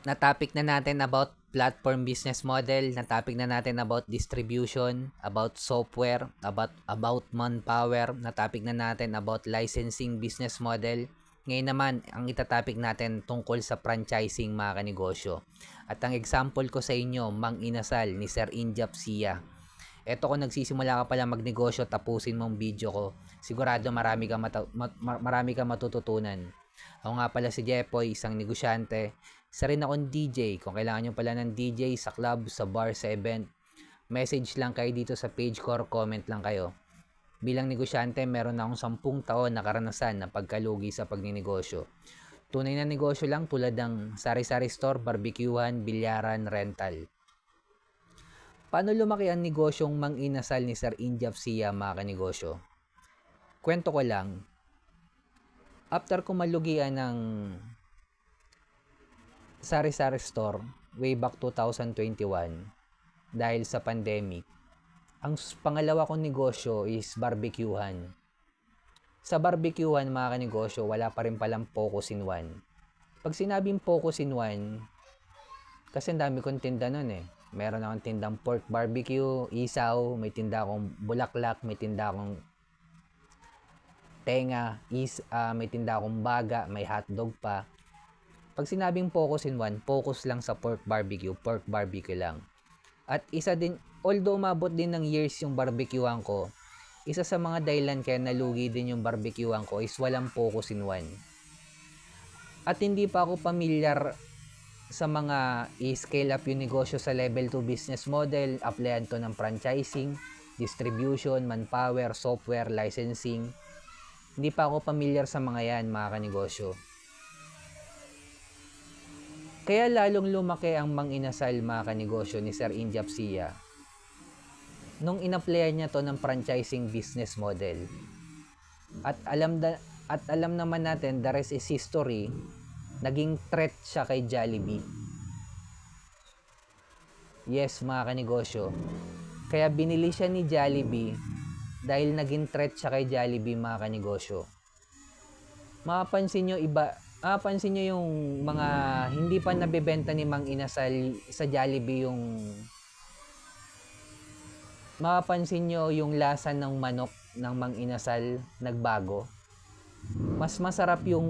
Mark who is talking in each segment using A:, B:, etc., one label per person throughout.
A: Na-topic na natin about platform business model, na-topic na natin about distribution, about software, about manpower, na-topic na natin about licensing business model. Ngayon naman, ang itatopic natin tungkol sa franchising mga kanegosyo. At ang example ko sa inyo, Mang Inasal ni Sir Injap Sia. Eto, kung nagsisimula ka pala magnegosyo, tapusin mo ang video ko. Sigurado marami kang matututunan. Ako nga pala si Jepoy, isang negosyante. Isa rin akong DJ. Kung kailangan nyo pala ng DJ sa club, sa bar, sa event, message lang kayo dito sa page ko or comment lang kayo. Bilang negosyante, meron na akong 10 taon na karanasan na pagkalugi sa pagninegosyo. Tunay na negosyo lang tulad ng sari-sari store, barbecuehan, bilyaran, rental. Paano lumaki ang negosyong Mang Inasal ni Sir Injap Sia mga kanegosyo? Kwento ko lang, after ko malugian ng sari-sari store way back 2021 dahil sa pandemic, ang pangalawa kong negosyo is barbecuehan. Sa barbecuehan mga kanegosyo, wala pa rin palang focus in one. Pag sinabing focus in one, kasi ang dami kong tinda nun eh. Meron akong tindang pork barbecue, isaw, may tinda akong bulaklak, may tinda akong tenga, may tinda akong baga, may hotdog pa. Pag sinabing focus in one, focus lang sa pork barbecue lang. At isa din, although umabot din ng years yung barbecuehan ko, isa sa mga dahilan kaya nalugi din yung barbecuehan ko is walang focus in one. At hindi pa ako pamilyar sa mga i-scale up yung negosyo sa level 2 business model, applyan to ng franchising, distribution, manpower, software, licensing. Hindi pa ako pamilyar sa mga yan mga kanegosyo. Kaya lalong lumaki ang Mang Inasal mga kanegosyo ni Sir Injap Sia nung in-applyan niya to ng franchising business model. At alam naman natin, the rest is history, naging threat siya kay Jollibee. Yes mga kanegosyo. Kaya binili siya ni Jollibee dahil naging threat siya kay Jollibee mga kanegosyo. Mapapansin nyo yung mga hindi pa nabebenta ni Mang Inasal sa Jollibee, yung mapapansin nyo yung lasa ng manok ng Mang Inasal nagbago. Mas masarap yung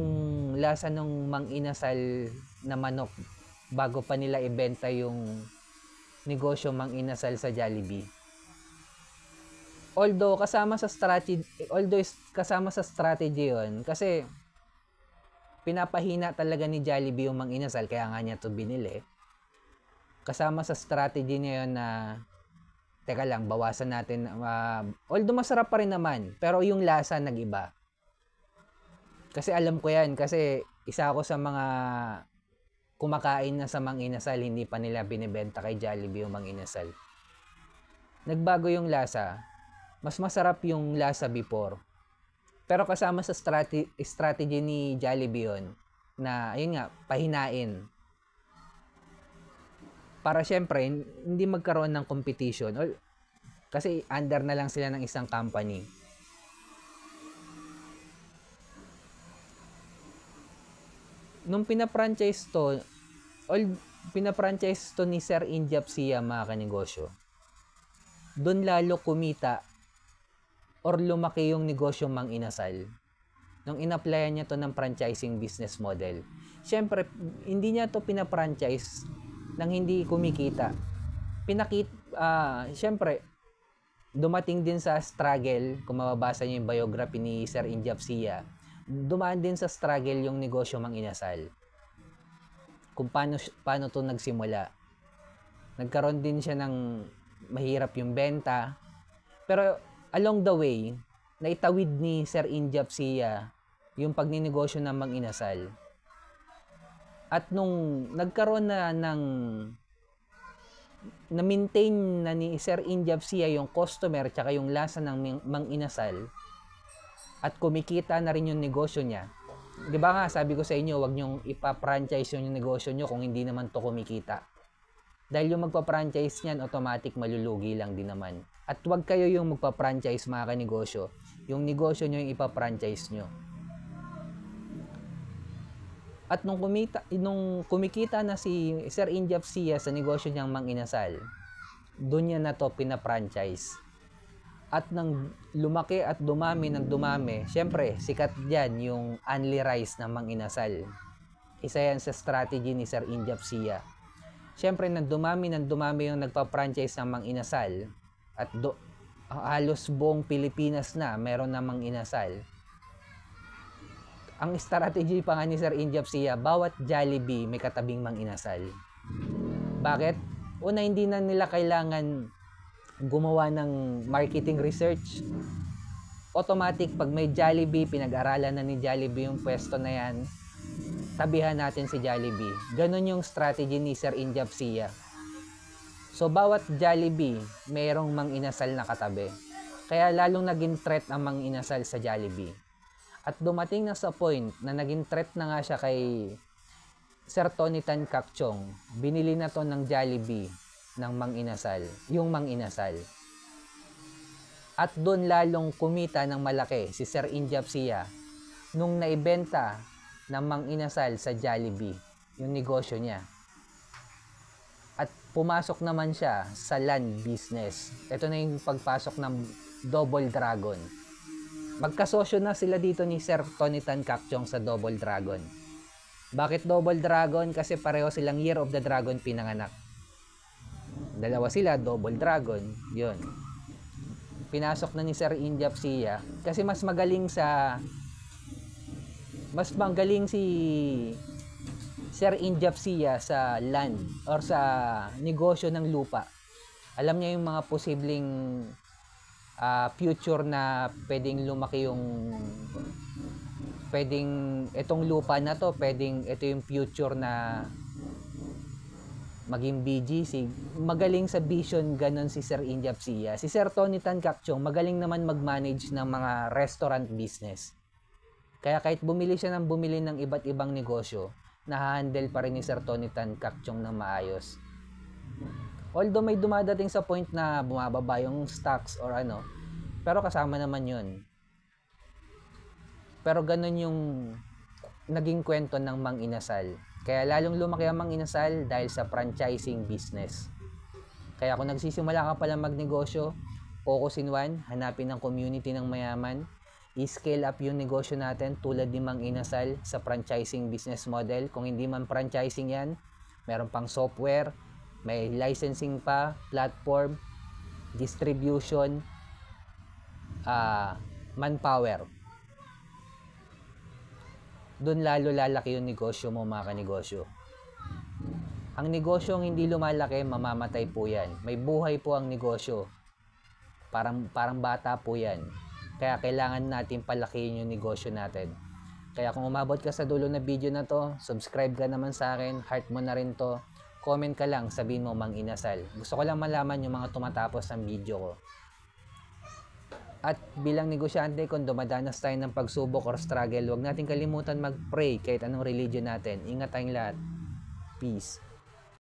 A: lasa ng Mang Inasal na manok bago pa nila ibenta yung negosyo Mang Inasal sa Jollibee. Although kasama sa strategy yun, kasi pinapahina talaga ni Jollibee yung Mang Inasal, kaya nga niya to binili. Kasama sa strategy niya yun na teka lang, bawasan natin. Although masarap pa rin naman, pero yung lasa nag-iba. Kasi alam ko yan, kasi isa ako sa mga kumakain na sa Mang Inasal, hindi pa nila binibenta kay Jollibee yung Mang Inasal. Nagbago yung lasa. Mas masarap yung lasa before. Pero kasama sa strategy ni Jollibee yun, na ayun nga, pahinain. Para syempre, hindi magkaroon ng competition. Kasi under na lang sila ng isang company. Nung pinapranchise to ni Sir Injap Sia mga kanegosyo, doon lalo kumita or lumaki yung negosyo Mang Inasal nung in-applyan niya to ng franchising business model. Syempre, hindi niya to pinapranchise nang hindi kumikita. Syempre, dumating din sa struggle, kung mababasa niyo yung biography ni Sir Injap Sia, dumaan din sa struggle yung negosyo Mang Inasal. Kung paano to nagsimula. Nagkaroon din siya ng mahirap yung benta. Pero along the way, naitawid ni Sir Injap Sia yung pagninegosyo ng Mang Inasal. At nung nagkaroon na-maintain na ni Sir Injap Sia yung customer tsaka yung lasa ng Mang Inasal at kumikita na rin yung negosyo niya. 'Di ba nga, sabi ko sa inyo, wag niyong ipa-franchise yung negosyo niyo kung hindi naman to kumikita. Dahil yung magpa-franchise niyan, automatic malulugi lang din naman. At wag kayo yung magpa-franchise mga kanegosyo. Yung negosyo niyo yung ipa-franchise niyo. At nung kumikita na si Sir Injap Sia sa negosyo niyang Mang Inasal, doon niya na to pina-franchise. At nang lumaki at dumami ng dumami, syempre, sikat dyan yung Only Rice ng Mang Inasal. Isa yan sa strategy ni Sir Injap Sia. Syempre, nang dumami yung nagpa-franchise ng Mang Inasal, at halos buong Pilipinas na meron na Mang Inasal. Ang strategy pa nga ni Sir Injap Sia, bawat Jollibee may katabing Mang Inasal. Bakit? Una, hindi na nila kailangan gumawa ng marketing research. Automatic, pag may Jollibee, pinag-aralan na ni Jollibee yung pwesto na yan, tabihan natin si Jollibee. Ganon yung strategy ni Sir Injap Sia. So, bawat Jollibee, mayroong Mang Inasal na katabi. Kaya lalong naging threat ang Mang Inasal sa Jollibee. At dumating na sa point na naging threat na nga siya kay Sir Tony Tan Caktiong. Binili na to ng Jollibee ng Mang Inasal, yung Mang Inasal. At doon lalong kumita ng malaki si Sir Injap Sia nung naibenta ng Mang Inasal sa Jollibee, yung negosyo niya. At pumasok naman siya sa land business. Ito na yung pagpasok ng Double Dragon. Magkasosyo na sila dito ni Sir Tony Tan Caktiong sa Double Dragon. Bakit Double Dragon? Kasi pareho silang Year of the Dragon pinanganak. Dalawa sila, Double Dragon. Yun. Pinasok na ni Sir Injap Sia kasi mas magaling si Sir Injap Sia sa land or sa negosyo ng lupa. Alam niya yung mga posibleng future na pwedeng lumaki itong lupa na to, ito yung future na maging BGC. Magaling sa vision, ganon si Sir Injap Sia. Si Sir Tony Tan Caktiong, magaling naman mag-manage ng mga restaurant business. Kaya kahit bumili siya ng iba't ibang negosyo, na-handle pa rin ni Sir Tony Tan Caktiong ng maayos. Although may dumadating sa point na bumababa yung stocks or ano, pero kasama naman yun. Pero ganun yung naging kwento ng Mang Inasal. Kaya lalong lumaki ang Mang Inasal dahil sa franchising business. Kaya kung nagsisimula ka pala magnegosyo, focus in one, hanapin ang community ng mayaman, i-scale up yung negosyo natin tulad ni Mang Inasal sa franchising business model. Kung hindi man franchising yan, meron pang software, may licensing pa, platform, distribution, manpower. Doon lalo lalaki yung negosyo mo, mga kanegosyo. Ang negosyong hindi lumalaki, mamamatay po yan. May buhay po ang negosyo. Parang bata po yan. Kaya kailangan natin palakihin yung negosyo natin. Kaya kung umabot ka sa dulo na video na to, subscribe ka naman sa akin, heart mo na rin to, comment ka lang, sabihin mo Mang Inasal. Gusto ko lang malaman yung mga tumatapos ng video ko. At bilang negosyante, kung dumadanas tayo ng pagsubok or struggle, huwag natin kalimutan mag-pray kahit anong religion natin. Ingat tayong lahat. Peace.